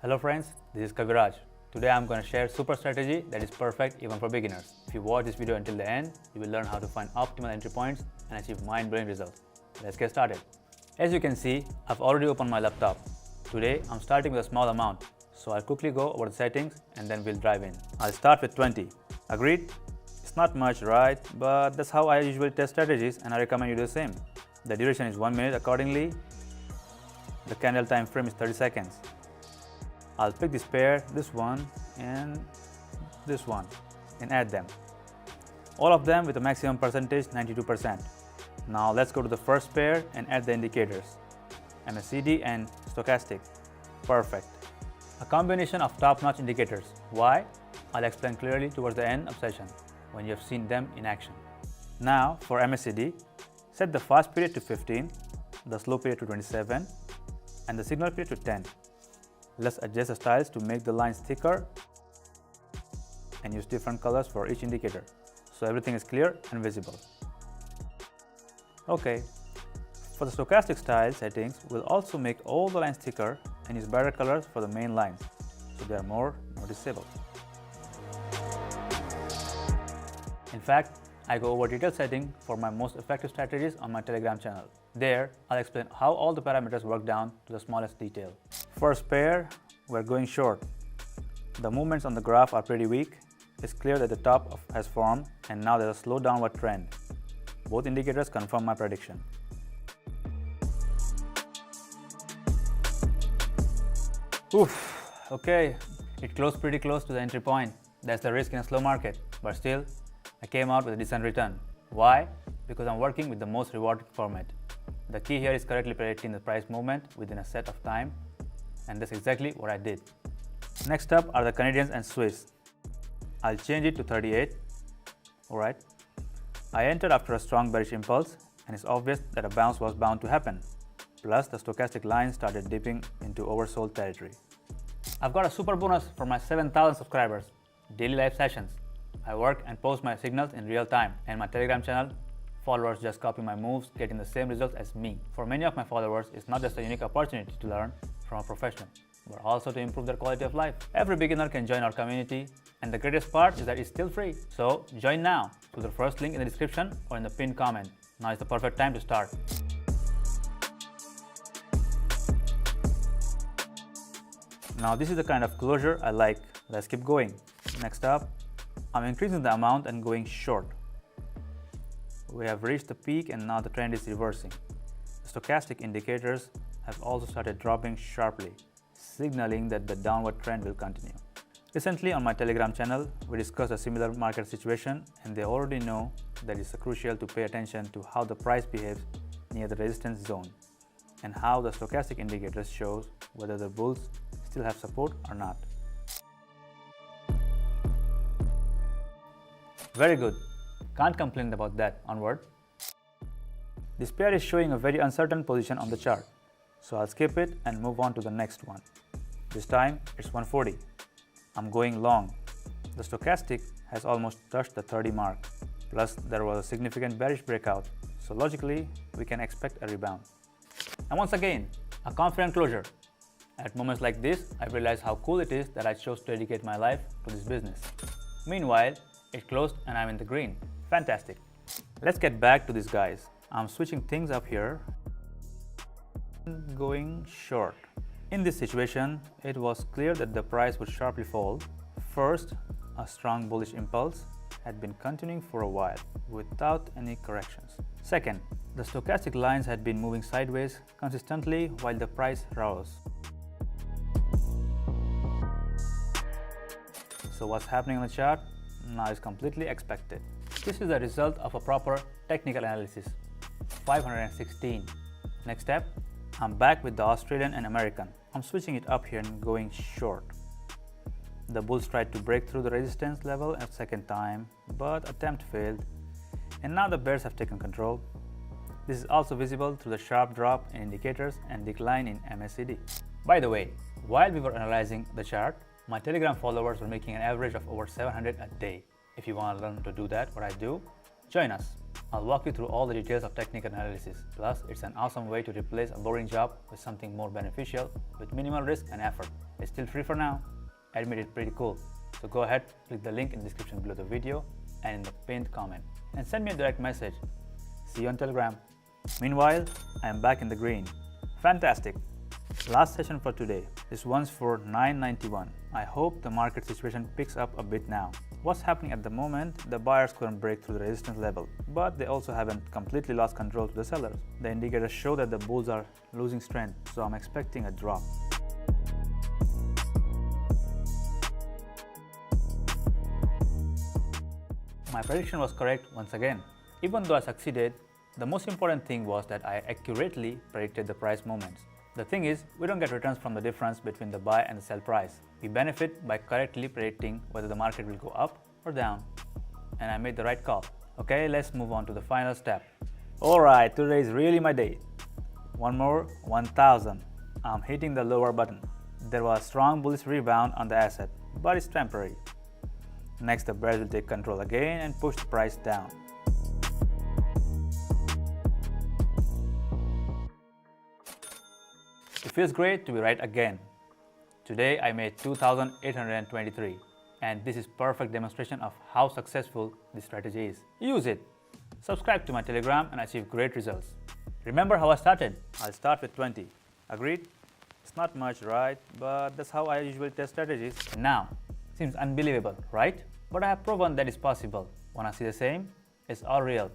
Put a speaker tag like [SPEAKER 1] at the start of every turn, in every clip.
[SPEAKER 1] Hello friends, this is Kaviraj. Today I'm going to share super strategy that is perfect even for beginners. If you watch this video until the end, you will learn how to find optimal entry points and achieve mind-blowing results. Let's get started. As you can see, I've already opened my laptop. Today I'm starting with a small amount, so I'll quickly go over the settings and then we'll dive in. I'll start with 20. Agreed? It's not much, right? But that's how I usually test strategies and I recommend you do the same. The duration is 1 minute accordingly. The candle time frame is 30 seconds. I'll pick this pair, this one and add them. All of them with a maximum percentage 92%. Now let's go to the first pair and add the indicators. MACD and stochastic. Perfect. A combination of top-notch indicators. Why? I'll explain clearly towards the end of session when you have seen them in action. Now for MACD, set the fast period to 15, the slow period to 27 and the signal period to 10. Let's adjust the styles to make the lines thicker and use different colors for each indicator so everything is clear and visible. Okay, for the stochastic style settings, we'll also make all the lines thicker and use brighter colors for the main lines so they are more noticeable. In fact, I go over detailed setting for my most effective strategies on my Telegram channel. There, I'll explain how all the parameters work down to the smallest detail. First pair, we're going short. The movements on the graph are pretty weak. It's clear that the top has formed and now there's a slow downward trend. Both indicators confirm my prediction. Oof, okay, it closed pretty close to the entry point. That's the risk in a slow market, but still, I came out with a decent return. Why? Because I'm working with the most rewarding format. The key here is correctly predicting the price movement within a set of time, and that's exactly what I did. Next up are the Canadians and Swiss. I'll change it to 38. Alright. I entered after a strong bearish impulse, and it's obvious that a bounce was bound to happen. Plus, the stochastic line started dipping into oversold territory. I've got a super bonus for my 7,000 subscribers. Daily live sessions. I work and post my signals in real time, and my Telegram channel, followers just copy my moves, getting the same results as me. For many of my followers, it's not just a unique opportunity to learn from a professional, but also to improve their quality of life. Every beginner can join our community, and the greatest part is that it's still free. So join now through the first link in the description or in the pinned comment. Now is the perfect time to start. Now this is the kind of closure I like. Let's keep going. Next up, I'm increasing the amount and going short. We have reached the peak and now the trend is reversing. The stochastic indicators have also started dropping sharply, signaling that the downward trend will continue. Recently on my Telegram channel, we discussed a similar market situation and they already know that it's crucial to pay attention to how the price behaves near the resistance zone and how the stochastic indicators shows whether the bulls still have support or not. Very good. Can't complain about that. Onward. This pair is showing a very uncertain position on the chart, so I'll skip it and move on to the next one. This time it's 140. I'm going long. The stochastic has almost touched the 30 mark. Plus there was a significant bearish breakout, so logically we can expect a rebound. And once again, a confident closure. At moments like this, I realize how cool it is that I chose to dedicate my life to this business. Meanwhile, it closed and I'm in the green. Fantastic. Let's get back to these guys. I'm switching things up here. Going short. In this situation, it was clear that the price would sharply fall. First, a strong bullish impulse had been continuing for a while without any corrections. Second, the stochastic lines had been moving sideways consistently while the price rose. So what's happening on the chart now is completely expected. This is the result of a proper technical analysis. 516. Next step, I'm back with the Australian and American. I'm switching it up here and going short. The bulls tried to break through the resistance level a second time, but attempt failed. And now the bears have taken control. This is also visible through the sharp drop in indicators and decline in MACD. By the way, while we were analyzing the chart, my Telegram followers were making an average of over 700 a day. If you want to learn to do that, what I do, join us. I'll walk you through all the details of technical analysis. Plus, it's an awesome way to replace a boring job with something more beneficial with minimal risk and effort. It's still free for now. Admit it's pretty cool. So go ahead, click the link in the description below the video and in the pinned comment and send me a direct message. See you on Telegram. Meanwhile, I am back in the green. Fantastic! Last session for today. This one's for 991. I hope the market situation picks up a bit now. What's happening at the moment? The buyers couldn't break through the resistance level, but they also haven't completely lost control to the sellers. The indicators show that the bulls are losing strength, so I'm expecting a drop. My prediction was correct once again. Even though I succeeded, the most important thing was that I accurately predicted the price movements. The thing is, we don't get returns from the difference between the buy and the sell price. We benefit by correctly predicting whether the market will go up or down. And I made the right call. Okay, let's move on to the final step. Alright, today is really my day. One more 1000. I'm hitting the lower button. There was a strong bullish rebound on the asset, but it's temporary. Next, the bears will take control again and push the price down. It feels great to be right again. Today I made 2,823 and this is perfect demonstration of how successful this strategy is. Use it. Subscribe to my Telegram and achieve great results. Remember how I started? I'll start with 20. Agreed? It's not much, right? But that's how I usually test strategies. Now, seems unbelievable, right? But I have proven that it's possible. Wanna see the same? It's all real.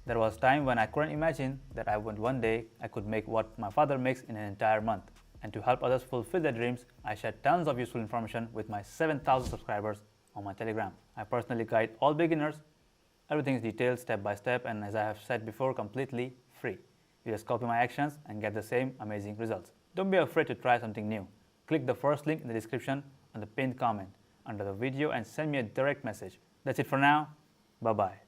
[SPEAKER 1] There was a time when I couldn't imagine that one day I could make what my father makes in an entire month. And to help others fulfill their dreams, I share tons of useful information with my 7,000 subscribers on my Telegram. I personally guide all beginners. Everything is detailed step by step and, as I have said before, completely free. You just copy my actions and get the same amazing results. Don't be afraid to try something new. Click the first link in the description and the pinned comment under the video and send me a direct message. That's it for now. Bye-bye.